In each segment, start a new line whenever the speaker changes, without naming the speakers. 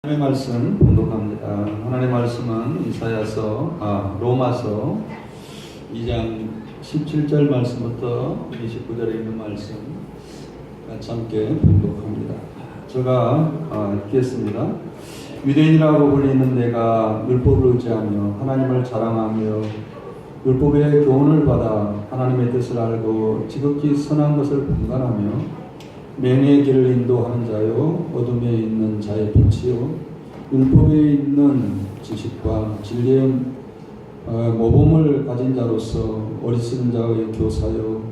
하나님의 말씀 봉독합니다. 하나님의 말씀은 로마서 2장 17절 말씀부터 29절에 있는 말씀 같이 함께 봉독합니다. 제가 읽겠습니다. 유대인이라고 불리는 내가 율법을 의지하며 하나님을 자랑하며 율법의 교훈을 받아 하나님의 뜻을 알고 지극히 선한 것을 분간하며 명예의 길을 인도하는 자요 어둠에 있는 자의 빛이요 율법에 있는 지식과 진리의 모범을 가진 자로서 어리석은 자의 교사요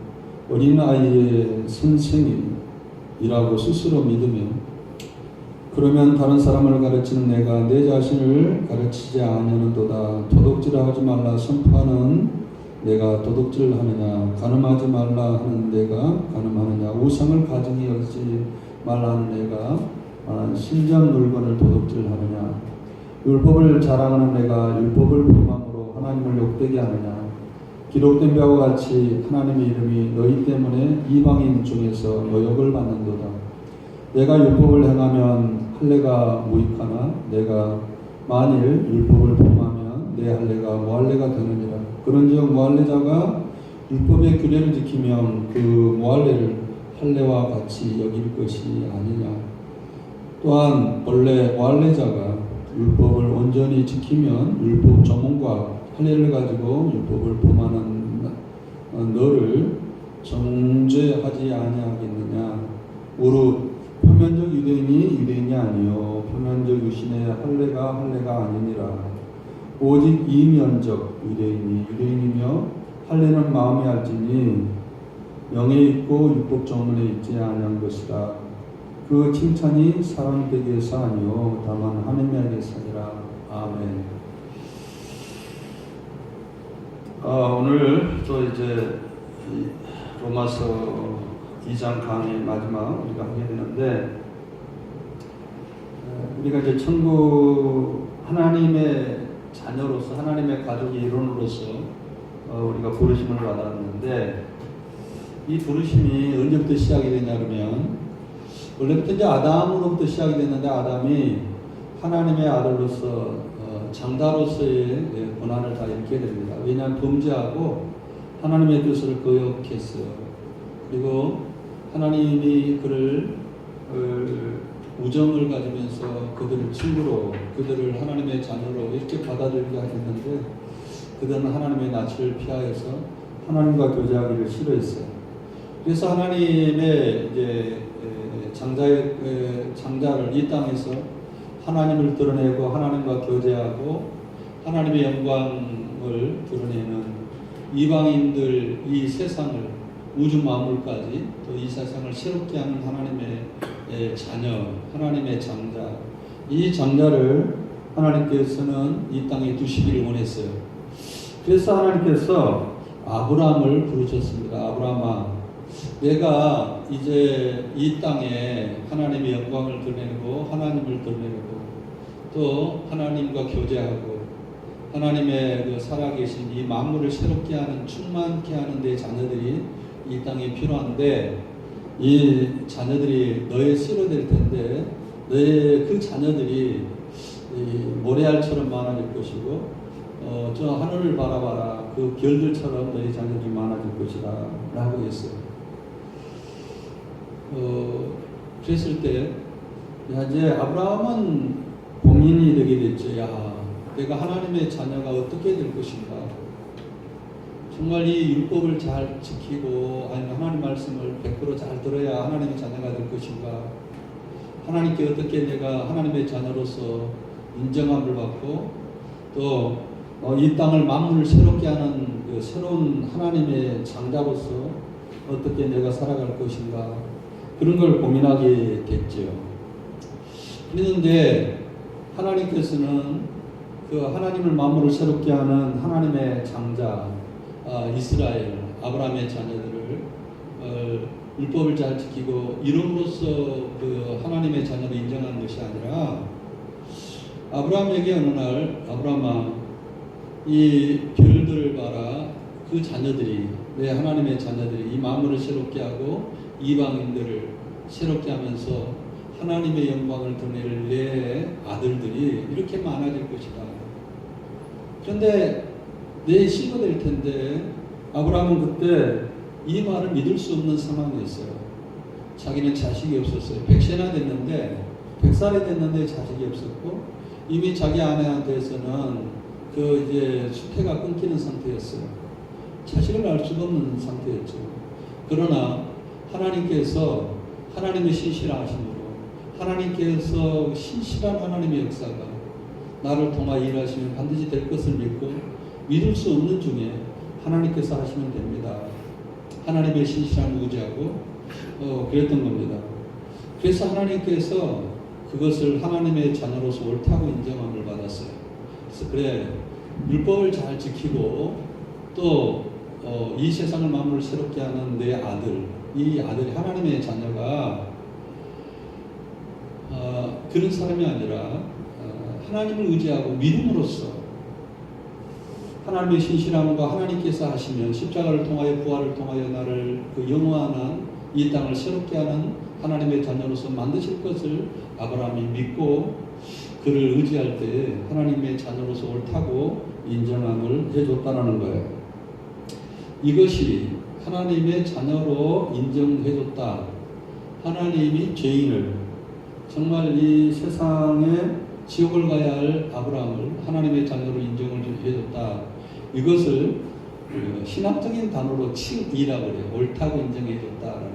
어린아이의 선생이라고 스스로 믿으며 그러면 다른 사람을 가르치는 내가 내 자신을 가르치지 아니하는도다. 도둑질하지 말라 선포하는 내가 도둑질하느냐, 간음하지 말라 하는 내가 간음하느냐, 우상을 가증히 여기지 말라 하는 내가 신전 물건을 도둑질하느냐, 율법을 자랑하는 내가 율법을 범함으로 하나님을 욕되게 하느냐. 기록된 바와 같이 하나님의 이름이 너희 때문에 이방인 중에서 모욕을 받는도다. 내가 율법을 행하면 할례가 무익하나 내가 만일 율법을 범하면 내 할례가 무할례가 되느니라. 그런즉 무할례자가 율법의 규례를 지키면 그 무할례를 할례와 같이 여길 것이 아니냐. 또한 본래 무할례자가 율법을 온전히 지키면 율법 조문과 할례를 가지고 율법을 범하는 너를 정죄하지 아니하겠느냐. 무릇 표면적 유대인이 아니요 표면적 유신의 할례가 아니니라. 오직 이면적 유대인이며 할례는 마음에 할지니 영에 있고 율법 조문에 있지 아니한 것이라. 그 칭찬이 사람에게서 아니요 다만 하나님에게서니라. 아멘. 오늘 또 이제 로마서 2장 강의 마지막 우리가 하게 되는데, 우리가 이제 천국 하나님의 자녀로서 하나님의 가족의 일원으로서 우리가 부르심을 받았는데, 이 부르심이 언제부터 시작이 되냐 그러면 원래부터 이제 아담으로부터 시작이 됐는데, 아담이 하나님의 아들로서 장자로서의 고난을 다 잃게 됩니다. 왜냐하면 범죄하고 하나님의 뜻을 거역했어요. 그리고 하나님이 그를 우정을 가지면서 그들을 친구로, 그들을 하나님의 자녀로 이렇게 받아들이게 하셨는데, 그들은 하나님의 낯을 피하여서 하나님과 교제하기를 싫어했어요. 그래서 하나님의 이제 장자를 이 땅에서 하나님을 드러내고 하나님과 교제하고 하나님의 영광을 드러내는 이방인들, 이 세상을, 우주 만물까지 또 이 세상을 새롭게 하는 하나님의 자녀, 하나님의 장자, 이 장자를 하나님께서는 이 땅에 두시기를 원했어요. 그래서 하나님께서 아브라함을 부르셨습니다. 아브라함아, 내가 이제 이 땅에 하나님의 영광을 드러내고 하나님을 드러내고 또 하나님과 교제하고 하나님의 그 살아계신 이 만물을 새롭게 하는, 충만케 하는 내 자녀들이 이 땅에 필요한데, 이 자녀들이 너의 씨로 될 텐데 너의 그 자녀들이 모래알처럼 많아질 것이고 저 하늘을 바라봐라, 그 별들처럼 너의 자녀들이 많아질 것이다 라고 했어요. 그랬을 때 이제 아브라함은 고민이 되게 됐죠. 내가 하나님의 자녀가 어떻게 될 것인가. 정말 이 율법을 잘 지키고 아니면 하나님 말씀을 100% 잘 들어야 하나님의 자녀가 될 것인가. 하나님께 어떻게 내가 하나님의 자녀로서 인정함을 받고 또 이 땅을 만물을 새롭게 하는 그 새로운 하나님의 장자로서 어떻게 내가 살아갈 것인가. 그런 걸 고민하게 됐죠. 그런데 하나님께서는 그 하나님을 만물을 새롭게 하는 하나님의 장자 이스라엘, 아브라함의 자녀들을 율법을 잘 지키고 이름으로써 그 하나님의 자녀를 인정하는 것이 아니라, 아브라함에게 어느 날 아브라함아, 이 별들을 봐라. 그 자녀들이, 내 하나님의 자녀들이 이 만물을 새롭게 하고 이방인들을 새롭게 하면서 하나님의 영광을 드러낼 내 아들들이 이렇게 많아질 것이다. 그런데 내 시가 될 텐데 아브라함은 그때 이 말을 믿을 수 없는 상황이었어요. 자기는 자식이 없었어요. 100세나 됐는데 100살이 됐는데 자식이 없었고 이미 자기 아내한테서는 그 이제 수태가 끊기는 상태였어요. 자식을 알 수가 없는 상태였죠. 그러나 하나님께서 하나님의 신실하심으로 하나님께서 신실한 하나님의 역사가 나를 통하여 일하시면 반드시 될 것을 믿고 믿을 수 없는 중에 하나님께서 하시면 됩니다. 하나님의 신실함을 의지하고 그랬던 겁니다. 그래서 하나님께서 그것을 하나님의 자녀로서 옳다고 인정함을 받았어요. 그래서 그래 율법을 잘 지키고 또 이 세상을 만물을 새롭게 하는 내 아들, 이 아들이 하나님의 자녀가 그런 사람이 아니라 하나님을 의지하고 믿음으로써 하나님의 신실함과 하나님께서 하시면 십자가를 통하여 부활을 통하여 나를 그 영원한 이 땅을 새롭게 하는 하나님의 자녀로서 만드실 것을 아브라함이 믿고 그를 의지할 때 하나님의 자녀로서 옳다고 인정함을 해줬다는 거예요. 이것이 하나님의 자녀로 인정해줬다. 하나님이 죄인을 정말 이 세상에 지옥을 가야 할 아브라함을 하나님의 자녀로 인정을 해줬다. 이것을 신학적인 단어로 칭의라고 해요. 옳다고 인정해줬다라는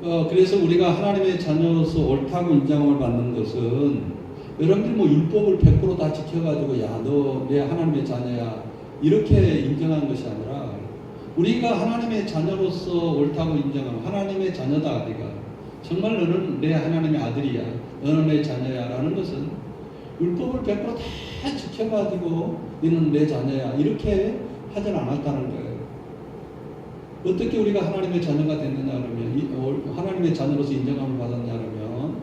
거예요. 그래서 우리가 하나님의 자녀로서 옳다고 인정을 받는 것은 여러분들 뭐 율법을 100% 다 지켜가지고 야 너 내 하나님의 자녀야 이렇게 인정하는 것이 아니라 우리가 하나님의 자녀로서 옳다고 인정하면 하나님의 자녀다 네가 정말 너는 내 하나님의 아들이야 너는 내 자녀야 라는 것은 율법을 100% 다 지켜가지고 너는 내 자녀야 이렇게 하진 않았다는 거예요. 어떻게 우리가 하나님의 자녀가 됐느냐 그러면 하나님의 자녀로서 인정함을 받았냐 그러면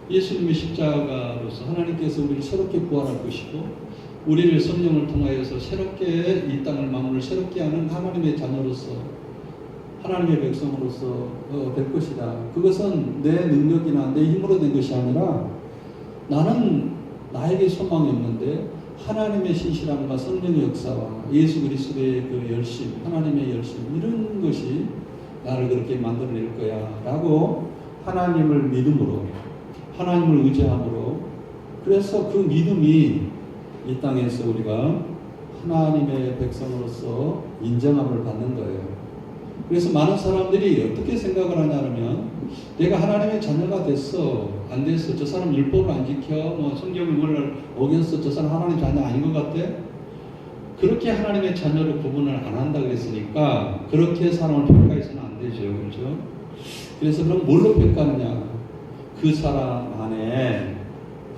예수님의 십자가로서 하나님께서 우리를 새롭게 구원할 것이고 우리를 성령을 통하여서 새롭게 이 땅을 만물을 새롭게 하는 하나님의 자녀로서 하나님의 백성으로서 될 것이다. 그것은 내 능력이나 내 힘으로 된 것이 아니라 나는 나에게 소망이 없는데 하나님의 신실함과 성령의 역사와 예수 그리스도의 그 열심, 하나님의 열심 이런 것이 나를 그렇게 만들어낼 거야 라고 하나님을 믿음으로 하나님을 의지함으로 그래서 그 믿음이 이 땅에서 우리가 하나님의 백성으로서 인정함을 받는 거예요. 그래서 많은 사람들이 어떻게 생각을 하냐면 내가 하나님의 자녀가 됐어 안 됐어 저 사람 율법을 안 지켜 뭐 성경을 어겼어 저 사람 하나님 자녀 아닌 것 같아 그렇게 하나님의 자녀를 구분을 안 한다 그랬으니까 그렇게 사람을 평가해서는 안 되죠. 그렇죠? 그래서 그럼 뭘로 평가하느냐 그 사람 안에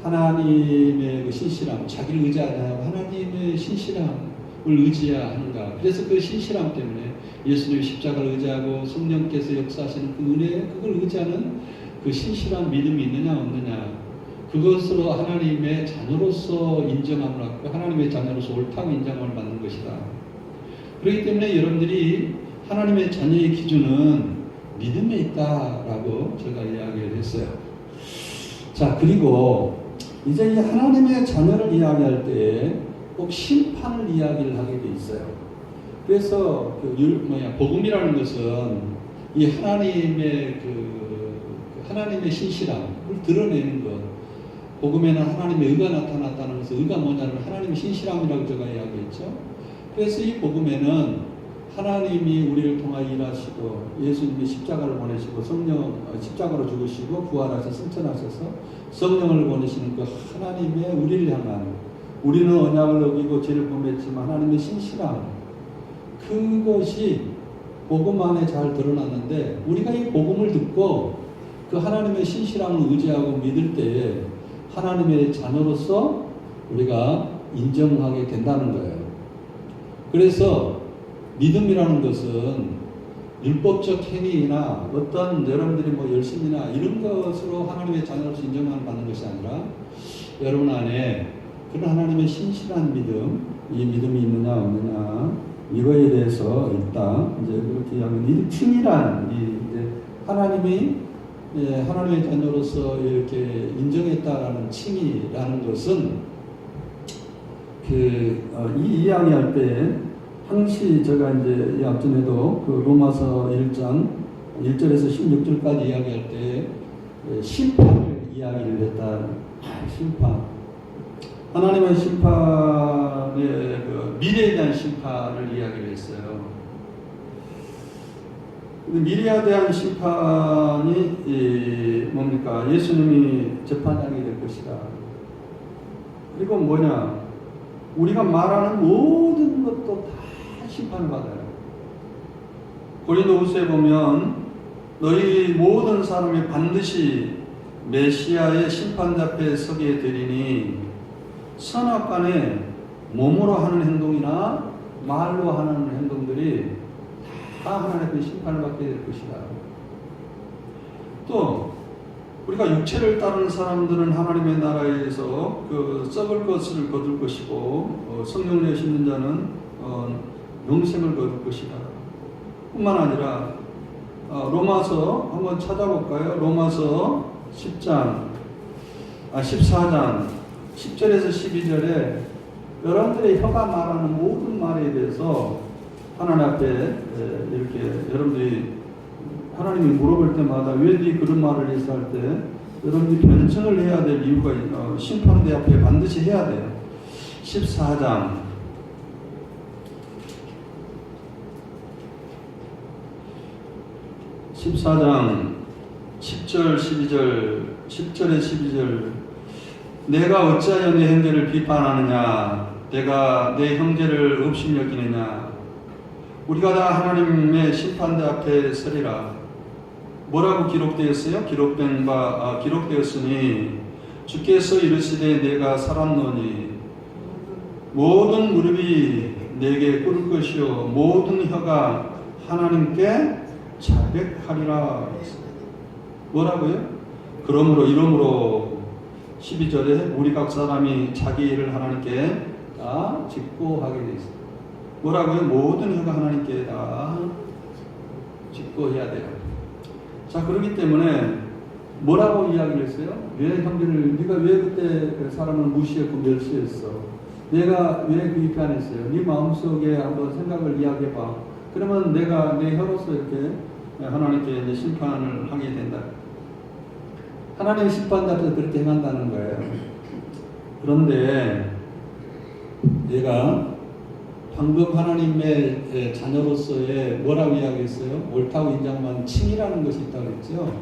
하나님의 그 신실함, 자기를 의지하냐 하나님의 신실함을 의지해야 하는가. 그래서 그 신실함 때문에 예수님의 십자가를 의지하고 성령께서 역사하시는 그 은혜, 그걸 의지하는 그 신실한 믿음이 있느냐 없느냐. 그것으로 하나님의 자녀로서 인정함을 받고 하나님의 자녀로서 옳다고 인정함을 받는 것이다. 그렇기 때문에 여러분들이 하나님의 자녀의 기준은 믿음에 있다라고 제가 이야기를 했어요. 자, 그리고 이제 이 하나님의 자녀를 이야기할 때 꼭 심판을 이야기를 하게 돼 있어요. 그래서 복음이라는 것은 이 하나님의 하나님의 신실함을 드러내는 것. 복음에는 하나님의 의가 나타났다는 것은 의가 뭐냐면 하나님의 신실함이라고 제가 이야기했죠. 그래서 이 복음에는 하나님이 우리를 통하여 일하시고 예수님이 십자가를 보내시고 성령 십자가로 죽으시고 부활하셔서 승천하셔서 성령을 보내시는 그 하나님의 우리를 향한 우리는 언약을 어기고 죄를 범했지만 하나님의 신실함 그것이 복음 안에 잘 드러났는데 우리가 이 복음을 듣고 그 하나님의 신실함을 의지하고 믿을 때에 하나님의 자녀로서 우리가 인정하게 된다는 거예요. 그래서 믿음이라는 것은 율법적 행위나 어떤 여러분들이 뭐 열심이나 이런 것으로 하나님의 자녀로서 인정을 받는 것이 아니라 여러분 안에 그런 하나님의 신실한 믿음, 이 믿음이 있느냐 없느냐 이거에 대해서 있다. 이제 그렇게 이야기하면 이 칭이란 이제 하나님이 하나님의 자녀로서 이렇게 인정했다라는 칭의라는 것은 이 이야기할 때 항시 제가 이제 이 앞전에도 그 로마서 1장 1절에서 16절까지 이야기할 때 심판을 이야기를 했다. 심판. 하나님의 심판의 그 미래에 대한 심판을 이야기를 했어요. 미래에 대한 심판이 뭡니까? 예수님이 재판장이 될 것이다. 그리고 뭐냐? 우리가 말하는 모든 것도 다 심판을 받아요. 고린도후서에 보면 너희 모든 사람이 반드시 메시아의 심판자 앞에 서게 되리니 선악간에 몸으로 하는 행동이나 말로 하는 행동들이 다 하나님의 심판을 받게 될 것이다. 또 우리가 육체를 따르는 사람들은 하나님의 나라에서 그 썩을 것을 거둘 것이고 성령을 신는 자는 영생을 거둘 것이다. 뿐만 아니라 로마서 한번 찾아볼까요? 로마서 14장 10절에서 12절에 여러분들의 혀가 말하는 모든 말에 대해서 하나님 앞에 이렇게 여러분들이 하나님이 물어볼 때마다 왜 네 그런 말을 해서 할 때 여러분들이 변증을 해야 될 이유가 심판대 앞에 반드시 해야 돼요. 14장 10절 12절 10절에 12절 내가 어찌하여 내 형제를 비판하느냐 내가 내 형제를 업신여기느냐 우리가 다 하나님의 심판대 앞에 서리라. 뭐라고 기록되었어요? 기록되었으니 주께서 이르시되 내가 살았노니 모든 무릎이 내게 꿇을 것이요 모든 혀가 하나님께 자백하리라. 뭐라고요? 이러므로 12절에 우리 각 사람이 자기 일을 하나님께 다 짓고 하게 되어 있습니다. 뭐라고요? 모든 혀가 하나님께 다 짓고 해야 돼요. 자, 그렇기 때문에 뭐라고 이야기를 했어요? 왜 형제를 네가 왜 그때 사람을 무시했고 멸시했어? 내가 왜 비판했어요? 네 마음속에 한번 생각을 이야기해봐. 그러면 내가 내 혀로서 이렇게 하나님께 이제 심판을 하게 된다. 하나님의 심판자도 그렇게 행한다는 거예요. 그런데 내가 방금 하나님의 자녀로서의 뭐라고 이야기했어요? 옳다고 인정한 칭의라는 것이 있다고 했죠.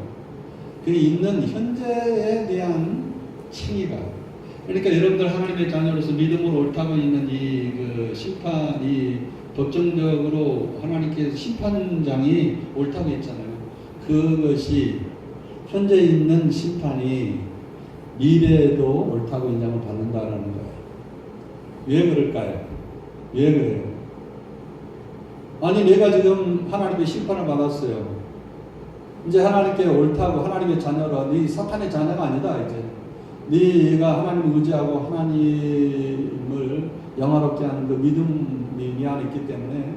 그 있는 현재에 대한 칭의가. 그러니까 여러분들 하나님의 자녀로서 믿음으로 옳다고 있는 이 심판이 법정적으로 하나님께서 심판장이 옳다고 했잖아요. 그것이 현재 있는 심판이 미래에도 옳다고 인정을 받는다라는 거예요. 왜 그럴까요? 왜 그래요? 아니 내가 지금 하나님의 심판을 받았어요. 이제 하나님께 옳다고 하나님의 자녀라. 네 사탄의 자녀가 아니다. 이제 네가 하나님을 의지하고 하나님을 영화롭게 하는 그 믿음이 네 안에 있기 때문에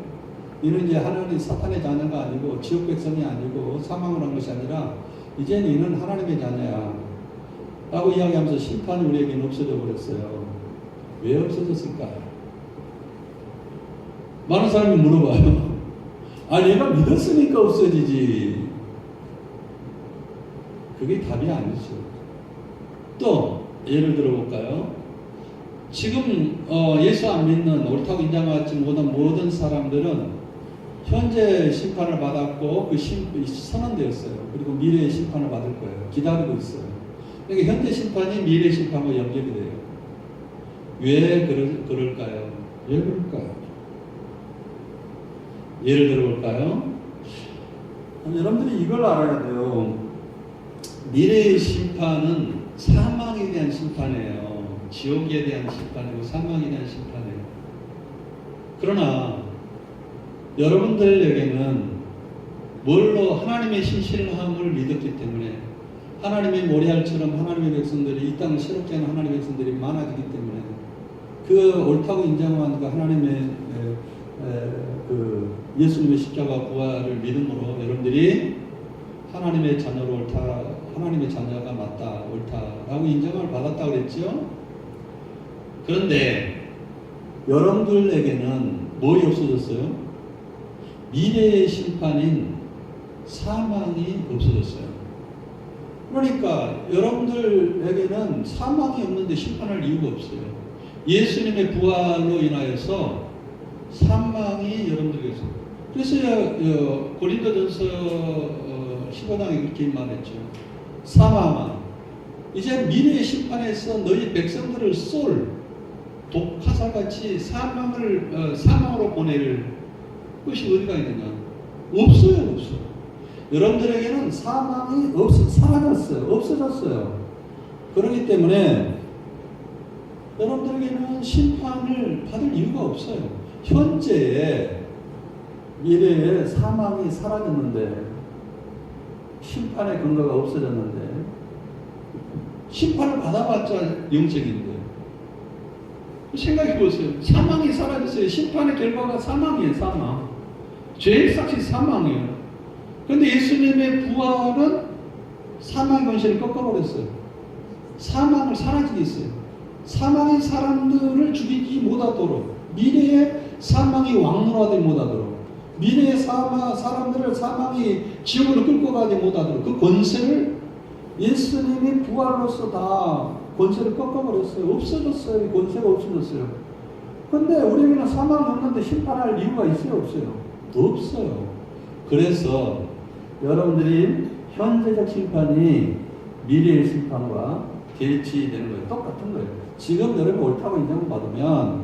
너는 이제 하나님 사탄의 자녀가 아니고 지옥 백성이 아니고 사망을 한 것이 아니라 이제 너는 하나님의 자녀야 라고 이야기하면서 심판이 우리에게는 없어져 버렸어요. 왜 없어졌을까요? 많은 사람이 물어봐요. 아, 얘가 믿었으니까 없어지지. 그게 답이 아니죠. 또 예를 들어볼까요? 지금 예수 안 믿는 옳다고 인정하지 못한 모든 사람들은 현재 심판을 받았고 그 선언되었어요. 그리고 미래의 심판을 받을 거예요. 기다리고 있어요. 그러니까 현재 심판이 미래 심판과 연결이 돼요. 왜 그럴까요? 왜 그럴까요? 예를 들어볼까요? 여러분들이 이걸 알아야 돼요. 미래의 심판은 사망에 대한 심판이에요. 지옥에 대한 심판이고 사망에 대한 심판이에요. 그러나 여러분들에게는 뭘로 하나님의 신실함을 믿었기 때문에 하나님의 모리알처럼 하나님의 백성들이 이 땅을 새롭게 하는 하나님의 백성들이 많아지기 때문에 그 옳다고 인정한 그 하나님의 그 예수님의 십자가 부활을 믿음으로 여러분들이 하나님의 자녀로 옳다, 하나님의 자녀가 맞다, 옳다라고 인정을 받았다 그랬죠. 그런데 여러분들에게는 뭐가 없어졌어요? 미래의 심판인 사망이 없어졌어요. 그러니까 여러분들에게는 사망이 없는데 심판할 이유가 없어요. 예수님의 부활로 인하여서 사망이 여러분들에게서. 그래서 고린도전서 15장에 그렇게 말했죠. 사망아, 이제 미래의 심판에서 너희 백성들을 쏠 독화살같이 사망으로 보낼 것이 어디가 있느냐? 없어요, 없어. 여러분들에게는 사망이 사라졌어요, 없어졌어요. 그렇기 때문에 여러분들에게는 심판을 받을 이유가 없어요. 현재의 미래에 사망이 사라졌는데, 심판의 근거가 없어졌는데, 심판을 받아봤자 영적인데, 생각해 보세요. 사망이 사라졌어요. 심판의 결과가 사망이에요, 사망. 죄의 삭시 사망이에요. 그런데 예수님의 부활은 사망의 권세를 꺾어버렸어요. 사망을 사라지게 했어요. 사망의 사람들을 죽이지 못하도록, 미래의 사망이 왕노하지 못하도록, 미래의 사람들을 사망이 지옥으로 끌고 가지 못하도록 그 권세를 예수님이 부활로서 다 권세를 꺾어버렸어요. 없어졌어요. 권세가 없어졌어요. 근데 우리에게는 사망이 없는데 심판할 이유가 있어요? 없어요? 없어요. 그래서 여러분들이 현재적 심판이 미래의 심판과 대치되는 거예요. 똑같은 거예요. 지금 여러분 옳다고 인정을 받으면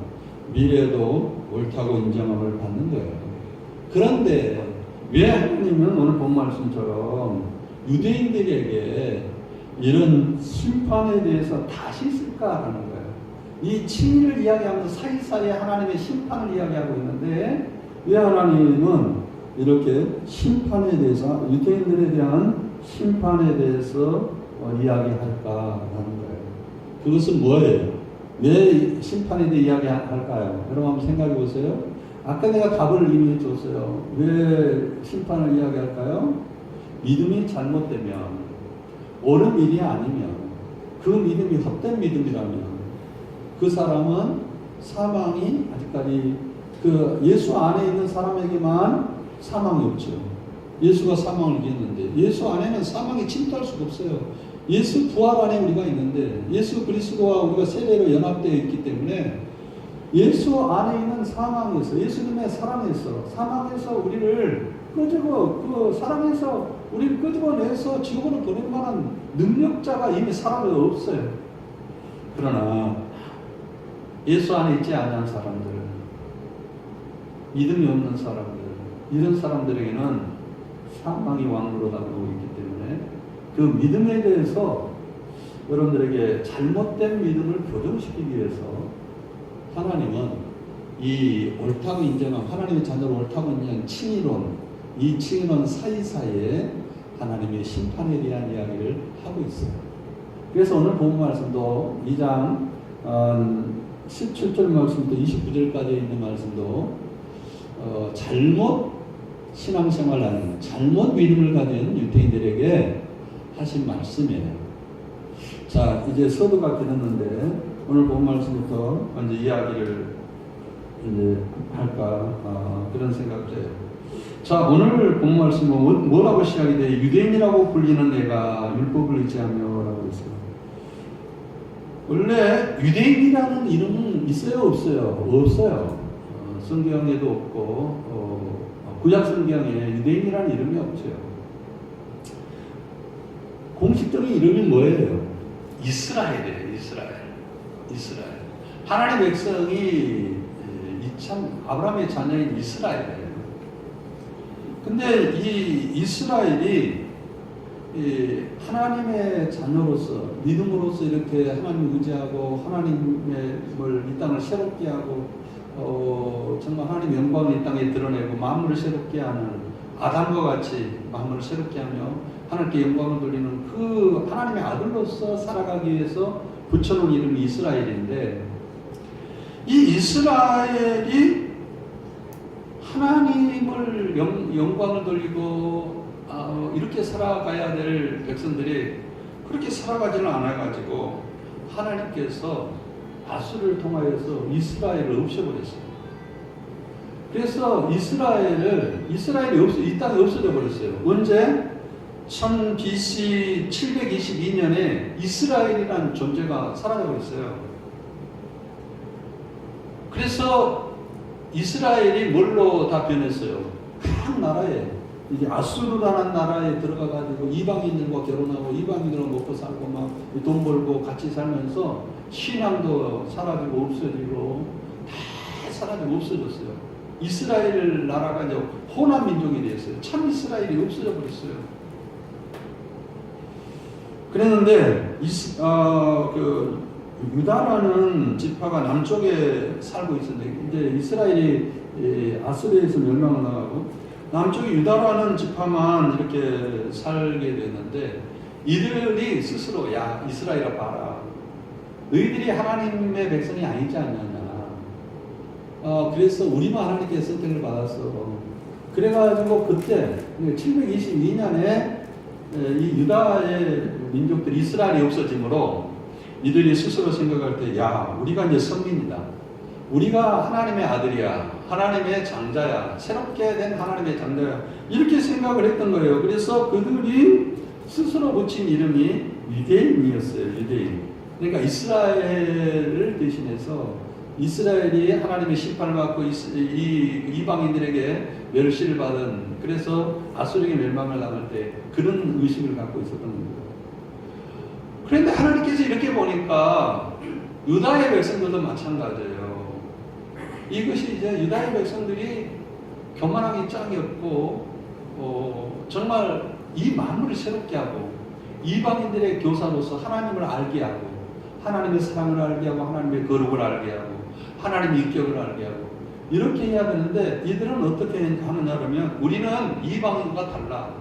미래도 옳다고 인정을 받는 거예요. 그런데 왜 하나님은 오늘 본 말씀처럼 유대인들에게 이런 심판에 대해서 다시 쓸까라는 거예요. 이 칭의를 이야기하면서 사이사이에 하나님의 심판을 이야기하고 있는데 왜 하나님은 이렇게 심판에 대해서, 유대인들에 대한 심판에 대해서 이야기할까라는 거예요. 그것은 뭐예요? 왜 심판에 대해 이야기할까요? 여러분 한번 생각해 보세요. 아까 내가 답을 이미 줬어요. 왜 심판을 이야기할까요? 믿음이 잘못되면, 옳은 믿음이 아니면, 그 믿음이 헛된 믿음이라면 그 사람은 사망이 아직까지 예수 안에 있는 사람에게만 사망이 없죠. 예수가 사망을 이겼는데 예수 안에는 사망이 침투할 수가 없어요. 예수 부활 안에 우리가 있는데 예수 그리스도와 우리가 세례로 연합되어 있기 때문에 예수 안에 있는 사망에서, 예수님의 사망에서 우리를 사랑해서 우리를 끄집어내서 지옥으로 보낼 만한 능력자가 이미 사람에 없어요. 그러나 예수 안에 있지 않은 사람들, 믿음이 없는 사람들, 이런 사람들에게는 사망이 왕으로 다가오고 있기 때문에 그 믿음에 대해서 여러분들에게 잘못된 믿음을 교정시키기 위해서 하나님은 이 옳다고 인정한, 하나님의 자녀를 옳다고 인정한 칭의론, 이 칭의론 사이사이에 하나님의 심판에 대한 이야기를 하고 있어요. 그래서 오늘 본 말씀도 2장 17절 말씀부터 29절까지 있는 말씀도 잘못 신앙생활하는, 잘못 믿음을 가진 유대인들에게 하신 말씀이에요. 자, 이제 서두가 되었는데 오늘 본 말씀부터 먼저 이야기를 이제 할까 그런 생각도 해요. 자, 오늘 본 말씀은 뭐라고 시작이 돼요? 유대인이라고 불리는 내가 율법을 의지하며라고 했어요. 원래 유대인이라는 이름은 있어요, 없어요? 없어요. 성경에도 없고 구약 성경에 유대인이라는 이름이 없어요. 공식적인 이름이 뭐예요? 이스라엘이에요. 이스라엘. 하나님의 백성이 아브라함의 자녀인 이스라엘이에요. 근데 이 이스라엘이 하나님의 자녀로서, 믿음으로서 이렇게 하나님을 의지하고 하나님을 이 땅을 새롭게 하고 정말 하나님의 영광을 이 땅에 드러내고 만물을 새롭게 하는 아담과 같이 만물을 새롭게 하며 하나님께 영광을 돌리는 그 하나님의 아들로서 살아가기 위해서 붙여놓은 이름이 이스라엘인데, 이 이스라엘이 하나님을 영광을 돌리고 이렇게 살아가야 될 백성들이 그렇게 살아가지는 않아가지고 하나님께서 아수를 통하여서 이스라엘을 없애버렸어요. 그래서 이스라엘이 이 땅에 없어져 버렸어요. 언제? 1000 BC 722년에 이스라엘이라는 존재가 사라져 버렸어요. 그래서 이스라엘이 뭘로 다 변했어요? 한 나라에, 이제 아수르라는 나라에 들어가가지고 이방인들과 결혼하고 이방인들과 먹고 살고 막 돈 벌고 같이 살면서 신앙도 사라지고 없어지고 다 사라지고 없어졌어요. 이스라엘 나라가 이제 혼합 민족이 되었어요. 참 이스라엘이 없어져 버렸어요. 그랬는데 유다라는 지파가 남쪽에 살고 있었는데 이제 이스라엘이 아수르에서 멸망을 나가고 남쪽에 유다라는 지파만 이렇게 살게 됐는데 이들이 스스로 야 이스라엘아 봐라 너희들이 하나님의 백성이 아니지 않느냐. 그래서 우리만 하나님께 선택을 받았어. 그래가지고 그때 722년에 이 유다의 민족들 이스라엘이 없어지므로 이들이 스스로 생각할 때 야 우리가 이제 선민이다. 우리가 하나님의 아들이야. 하나님의 장자야. 새롭게 된 하나님의 장자야. 이렇게 생각을 했던 거예요. 그래서 그들이 스스로 붙인 이름이 유대인이었어요. 유대인. 그러니까 이스라엘을 대신해서 이스라엘이 하나님의 심판을 받고 이방인들에게 멸시를 받은 그래서 아수르에게 멸망을 당할 때 그런 의식을 갖고 있었던 겁니다. 그런데 하나님께서 이렇게 보니까 유다의 백성들도 마찬가지예요. 이것이 이제 유다의 백성들이 교만하기 짝이 없고 정말 이 만물을 새롭게 하고 이방인들의 교사로서 하나님을 알게 하고 하나님의 사랑을 알게 하고 하나님의 거룩을 알게 하고 하나님의 인격을 알게 하고 이렇게 해야 되는데 이들은 어떻게 하느냐 그러면 우리는 이방인과 달라.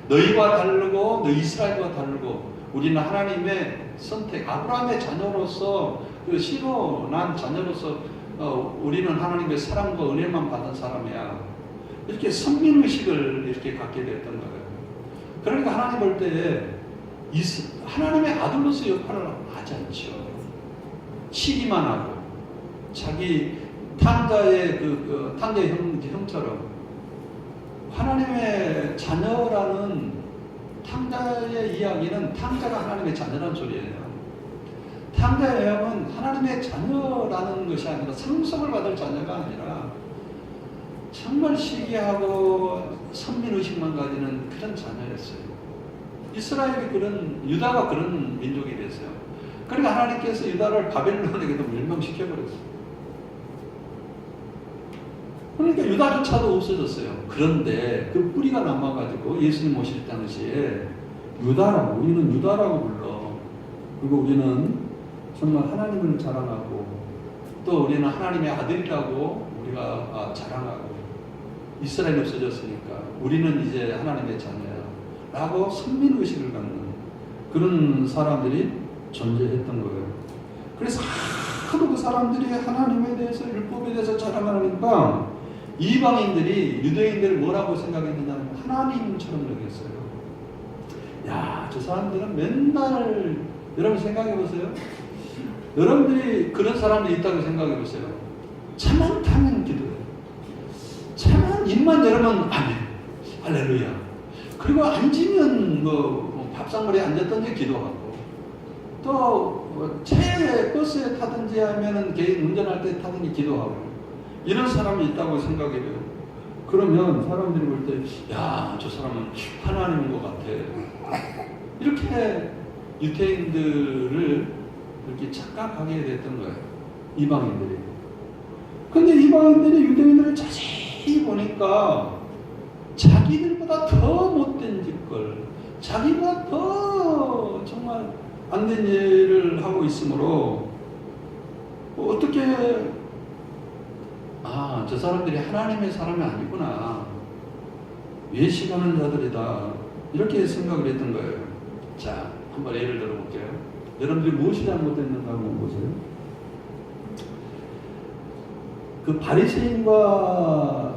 너희와 다르고 너희 이스라엘과 다르고 우리는 하나님의 선택 아브라함의 자녀로서 그 씨로 난 자녀로서 우리는 하나님의 사랑과 은혜만 받은 사람이야. 이렇게 선민의식을 이렇게 갖게 됐던 거예요. 그러니까 하나님 볼 때 하나님의 아들로서 역할을 하지 않죠. 치기만 하고 자기 탕자의 탕자의 형처럼 하나님의 자녀라는 탕자의 이야기는 탕자가 하나님의 자녀라는 소리예요. 탕자의 형은 하나님의 자녀라는 것이 아니라 상속을 받을 자녀가 아니라 정말 시기하고 선민의식만 가지는 그런 자녀였어요. 이스라엘이 유다가 그런 민족이 됐어요. 그러니까 하나님께서 유다를 바벨론에게도 멸망시켜버렸어요. 그러니까 유다조차도 없어졌어요. 그런데 그 뿌리가 남아가지고 예수님 오실 당시에 우리는 유다라고 불러. 그리고 우리는 정말 하나님을 자랑하고 또 우리는 하나님의 아들이라고 우리가 자랑하고 이스라엘이 없어졌으니까 우리는 이제 하나님의 자녀야 라고 선민의식을 갖는 그런 사람들이 존재했던 거예요. 그래서 하도 그 사람들이 하나님에 대해서 율법에 대해서 자랑하니까 이방인들이 유대인들을 뭐라고 생각했느냐면 하나님처럼 여겼어요. 야, 저 사람들은 맨날 여러분 생각해 보세요. 여러분들이 그런 사람들이 있다고 생각해 보세요. 차만 타면 기도해요. 차만 입만 열으면 아멘, 할렐루야. 그리고 앉으면 밥상머리에 앉았던지 기도하고 또 차에 버스에 타든지 하면은 개인 운전할 때 타든지 기도하고 이런 사람이 있다고 생각해요. 그러면 사람들이 볼 때 야, 저 사람은 하나님인 것 같아. 이렇게 유대인들을 이렇게 착각하게 됐던 거예요. 이방인들이. 근데 이방인들이 유대인들을 자세히 보니까 자기들보다 더 못된 짓걸, 자기보다 더 정말 안 된 일을 하고 있으므로 어떻게 저 사람들이 하나님의 사람이 아니구나, 외식하는 자들이다, 이렇게 생각을 했던 거예요. 자, 한번 예를 들어볼게요. 여러분들이 무엇이 잘못됐는가 한번 보세요. 그 바리새인과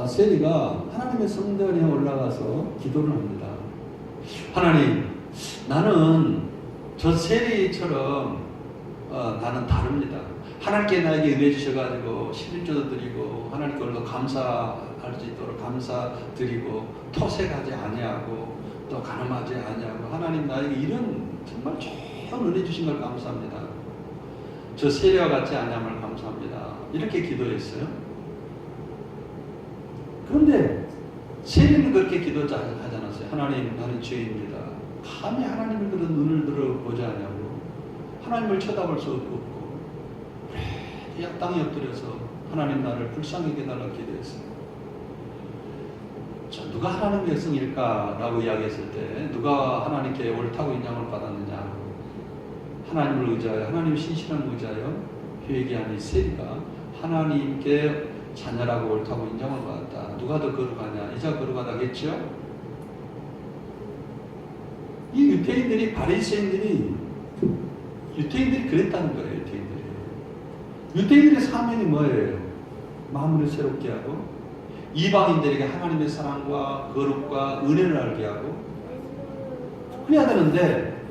세리가 하나님의 성전에 올라가서 기도를 합니다. 하나님, 나는 저 세리처럼 나는 다릅니다. 하나님께 나에게 은혜 주셔가지고 11조도 드리고 하나님께 오늘도 감사할 수 있도록 감사드리고 토색하지 아니하고 또 가늠하지 아니하고 하나님 나에게 이런 정말 좋은 은혜 주신 걸 감사합니다. 저 세리와 같지 아니함을 감사합니다. 이렇게 기도했어요. 그런데 세리는 그렇게 기도하지 않았어요. 하나님, 나는 죄입니다. 감히 하나님을 들어 눈을 들어보지 않냐고 하나님을 쳐다볼 수 없고 땅에 엎드려서 하나님 나를 불쌍하게 해달라고 기도했어요. 자, 누가 하나님의 백성일까라고 이야기했을 때 누가 하나님께 옳다고 인정을 받았느냐? 하나님을 의지하여 하나님 신실함을 의지하여 회개한 이 세리가 하나님께 자녀라고 옳다고 인정을 받았다. 누가 더 거룩하냐? 이자 거룩하다겠죠? 이 유대인들이 바리새인들이 그랬다는 거예요. 유대인들의 사명이 뭐예요? 마음을 새롭게 하고 이방인들에게 하나님의 사랑과 거룩과 은혜를 알게 하고 그래야 되는데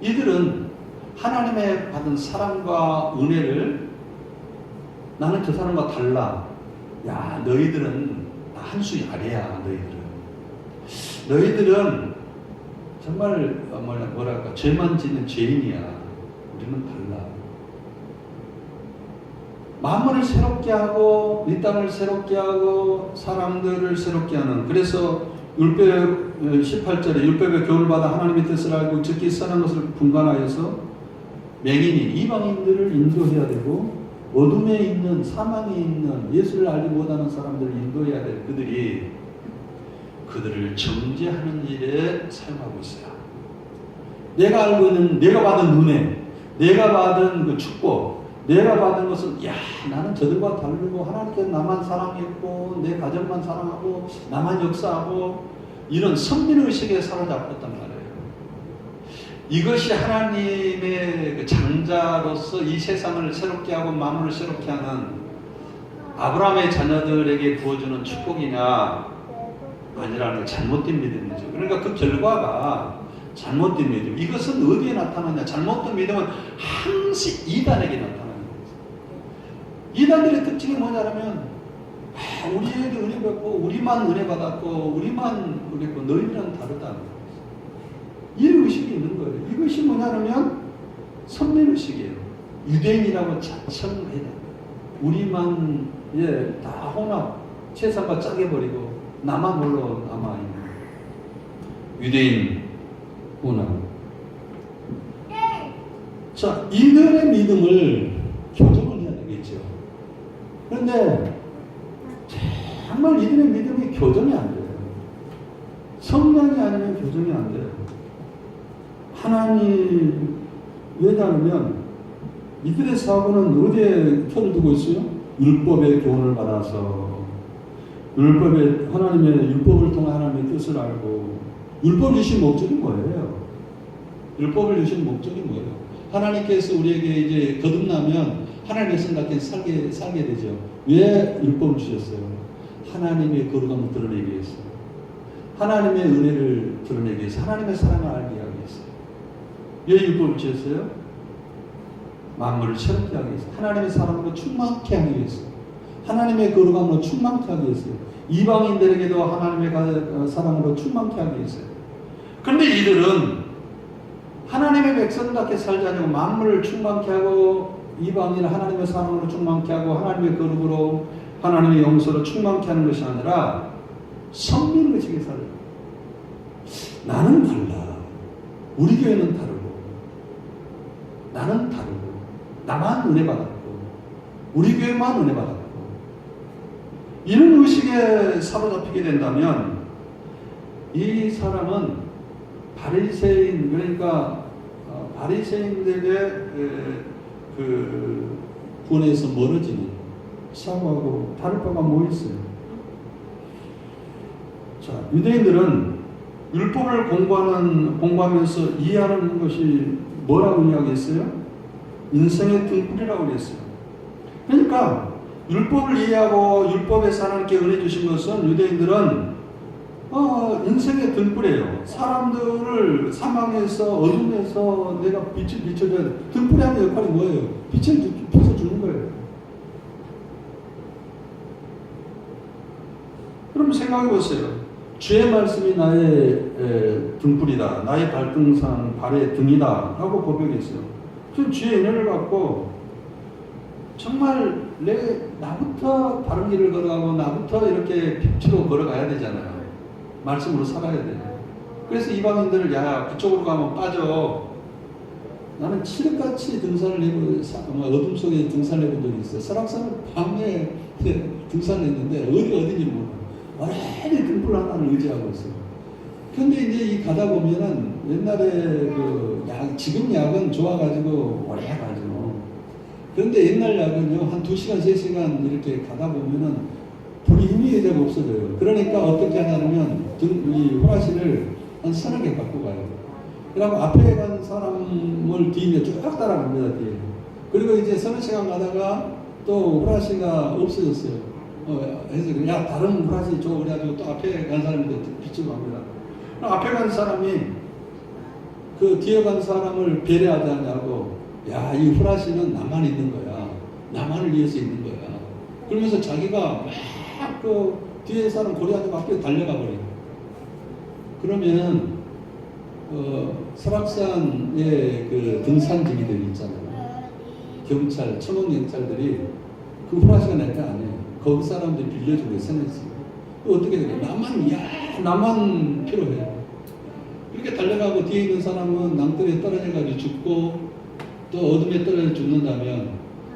이들은 하나님의 받은 사랑과 은혜를 나는 저 사람과 달라. 야, 너희들은 한 수 아래야. 너희들은 정말 뭐랄까 죄만 짓는 죄인이야. 우리는 달라. 만물을 새롭게 하고 이 땅을 새롭게 하고 사람들을 새롭게 하는, 그래서 율법 18절에 율법의 교훈을 받아 하나님의 뜻을 알고 즉기 선한 것을 분간하여서 맹인이 이방인들을 인도해야 되고 어둠에 있는 사망에 있는 예수를 알지 못하는 사람들을 인도해야 될 그들을 정죄하는 일에 사용하고 있어요. 내가 알고 있는, 내가 받은 은혜, 내가 받은 그 축복, 내가 받은 것은 야, 나는 저들과 다르고 하나님께서 나만 사랑했고 내 가정만 사랑하고 나만 역사하고 이런 선민의식에 사로잡혔단 말이에요. 이것이 하나님의 그 장자로서 이 세상을 새롭게 하고 만물을 새롭게 하는 아브라함의 자녀들에게 부어주는 축복이냐? 아니라는 잘못된 믿음이죠. 그러니까 그 결과가 잘못된 믿음. 이것은 어디에 나타나냐? 잘못된 믿음은 항상 이단에게 나타나는 거죠. 이단들의 특징이 뭐냐면 우리에게 은혜 받고 우리만 은혜 받았고 우리만 그랬고 너희들은 다르다. 이 의식이 있는 거예요. 이것이 뭐냐면 선민의식이에요. 유대인이라고 자청해야 돼요. 우리만 다 혼합, 세상과 짜게 버리고 나만 홀로 남아있는 유대인 혼합. 자, 이들의 믿음을 교정을 해야 되겠죠. 그런데 정말 이들의 믿음이 교정이 안 돼요. 성령이 아니면 교정이 안 돼요. 하나님, 왜냐하면 이들의 사고는 어디에 표를 두고 있어요? 율법의 교훈을 받아서 율법의 하나님의 율법을 통해 하나님의 뜻을 알고 율법을 주신 목적이 뭐예요? 율법을 주신 목적이 뭐예요? 하나님께서 우리에게 이제 거듭나면 하나님의 성답게 살게 되죠. 왜 율법을 주셨어요? 하나님의 거룩함을 드러내기 위해서, 하나님의 은혜를 드러내기 위해서, 하나님의 사랑을 알게 하기 위해서. 왜 율법을 주셨어요? 만물을 새롭게 하기 위해서, 하나님의 사랑으로 충만케 하기 위해서, 하나님의 거룩함으로 충만케 하기 위해서, 이방인들에게도 하나님의 사랑으로 충만케 하기 위해서요. 그런데 이들은 하나님의 백성답게 살지 않고 만물을 충만케 하고 이방인을 하나님의 사랑으로 충만케 하고 하나님의 거룩으로 하나님의 용서로 충만케 하는 것이 아니라 선민의식에 살아요. 나는 달라. 우리 교회는 다르고 나는 다르고 나만 은혜 받았고 우리 교회만 은혜 받았고 이런 의식에 사로잡히게 된다면 이 사람은 바리새인, 그러니까 바리새인들의 그 분에서 멀어지는, 사고하고 다를 바가 뭐 있어요? 자, 유대인들은 율법을 공부하면서 이해하는 것이 뭐라고 이야기했어요? 인생의 등불이라고 했어요. 그러니까 율법을 이해하고 율법에서 하나님께 은혜 주신 것은 유대인들은 인생의 등불이에요. 사람들을 사망에서 어둠에서 내가 빛을 비춰줘야 돼. 등불이 하는 역할이 뭐예요? 빛을 비춰주는 거예요. 그럼 생각해 보세요. 주의 말씀이 나의 등불이다. 나의 발등상, 발의 등이다. 라고 고백했어요. 전 주의 은혜를 갖고 정말 나부터 바른 길을 걸어가고 나부터 이렇게 빛으로 걸어가야 되잖아요. 말씀으로 살아야 돼요. 그래서 이방인들을 야 그쪽으로 가면 빠져. 나는 칠흑같이 등산을 해본 어둠 속에 등산을 해본 적이 있어요. 설악산을 밤에 등산을 했는데 어딘지 몰라. 완전히 등불 하나를 의지하고 있어요. 근데 이제 이 가다 보면은 옛날에 지금 약은 좋아가지고 오래 가죠. 그런데 옛날 약은요 한 2시간 3시간 이렇게 가다 보면은 불이 힘이 이제 없어져요. 그러니까 어떻게 하냐면 이 후라시를 한 서너 개 갖고 가요. 그리고 앞에 간 사람을 뒤에 쭉 따라갑니다. 뒤에. 그리고 이제 서너 시간 가다가 또 후라시가 없어졌어요. 해서 야 다른 후라시 줘 그래가지고 또 앞에 간 사람한테 비추고 갑니다. 앞에 간 사람이 그 뒤에 간 사람을 배려하지 않냐고 야 이 후라시는 나만 있는 거야. 나만을 위해서 있는 거야. 그러면서 자기가 막 그 뒤에 사람 고리하고 앞에 달려가 버려요. 그러면 설악산의 그 등산지기들 있잖아요. 경찰, 청원경찰들이 그 후라시가 낼 게 아니에요. 거기 사람들이 빌려주고 세냈어요. 어떻게 되냐? 나만 필요해. 그렇게 달려가고 뒤에 있는 사람은 낭떠러지에 떨어져가지고 죽고 또 어둠에 떨어져 죽는다면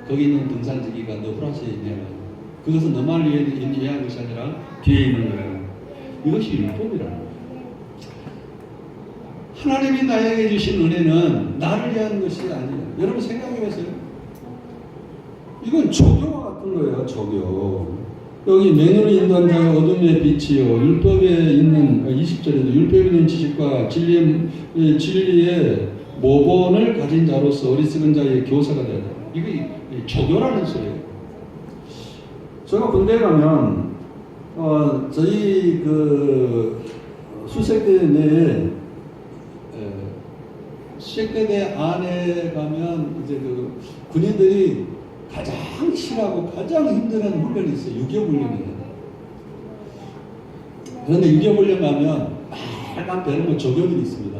거기 있는 등산지기가 너 후라시에 있냐? 그것은 너만을 위한 것이 아니라 뒤에 있는 거예요. 이것이 율법이라는 거예요. 하나님이 나에게 주신 은혜는 나를 위한 것이 아니에요. 여러분 생각해 보세요. 이건 조교와 같은 거예요. 조교. 여기 맨으로 인도한 자의 어둠의 빛이요. 율법에 있는 20절에도 율법에 있는 지식과 진리의 모본을 가진 자로서 어리석은 자의 교사가 되어야 돼요. 이게 조교라는 소리예요. 제가 군대에 가면 저희 그 수색대 내에 수색대 안에 가면 이제 그 군인들이 가장 싫어하고 가장 힘든 훈련이 있어요. 유교훈련이에요. 그런데 유교훈련 가면 빨간 배는 조교들이 있습니다.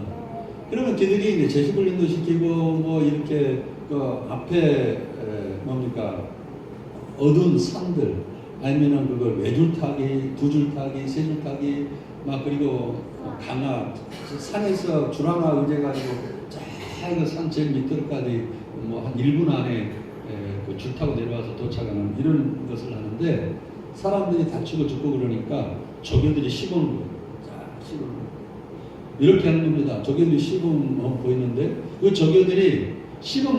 그러면 걔들이 이제 제시훈련도 시키고 뭐 이렇게 그 앞에 어두운 산들 아니면은 그걸 외줄 타기, 2줄 타기, 3줄 타기 막 그리고 강화 산에서 줄 하나 의지해가지고 쫙 산 제일 밑으로까지 뭐 한 1분 안에 그 줄 타고 내려와서 도착하는 이런 것을 하는데 사람들이 다치고 죽고 그러니까 조교들이 시범을 보여요. 자, 시범 이렇게 하는 겁니다. 조교들이 시범 보이는데 그 조교들이 시범